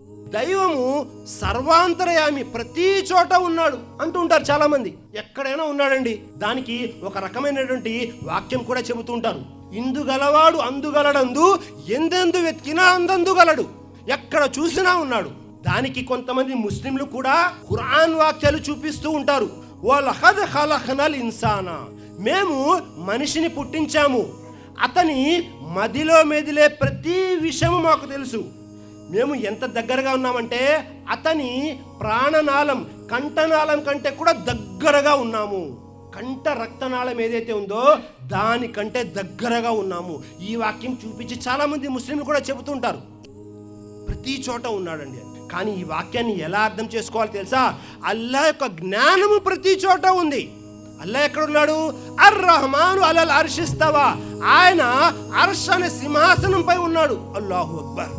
దైవము సర్వాంతర్యామి, ప్రతి చోట ఉన్నాడు అంటుంటారు చాలా మంది. ఎక్కడైనా ఉన్నాడండి. దానికి ఒక రకమైనటువంటి వాక్యం కూడా చెబుతూ ఉంటారు. ఇందుగలవాడు అందుగలడందు, ఎందెందు వెతికినా అందందుగలడు. ఎక్కడ చూసినా ఉన్నాడు. దానికి కొంతమంది ముస్లింలు కూడా ఖురాన్ వాక్యాలు చూపిస్తూ ఉంటారు. వలఖద్ ఖలఖనల్ ఇన్సానా, మేము మనిషిని పుట్టించాము, అతని మదిలో మెదిలే ప్రతి విషయము మాకు తెలుసు. మేము ఎంత దగ్గరగా ఉన్నామంటే అతని ప్రాణనాళం, కంఠనాళం కంటే కూడా దగ్గరగా ఉన్నాము. కంఠ రక్తనాళం ఏదైతే ఉందో దానికంటే దగ్గరగా ఉన్నాము. ఈ వాక్యం చూపించి చాలా మంది ముస్లింలు కూడా చెబుతుంటారు. ప్రతి చోట ఉన్నాడండి. కానీ ఈ వాక్యాన్ని ఎలా అర్థం చేసుకోవాలో తెలుసా? అల్లా యొక్క జ్ఞానము ప్రతి చోట ఉంది. అల్లా ఎక్కడున్నాడు? అర్ రహమాను అలల్ అర్ష్ ఇస్తవా, ఆయన అర్ష్ అనే సింహాసనంపై ఉన్నాడు. అల్లాహు అక్బర్.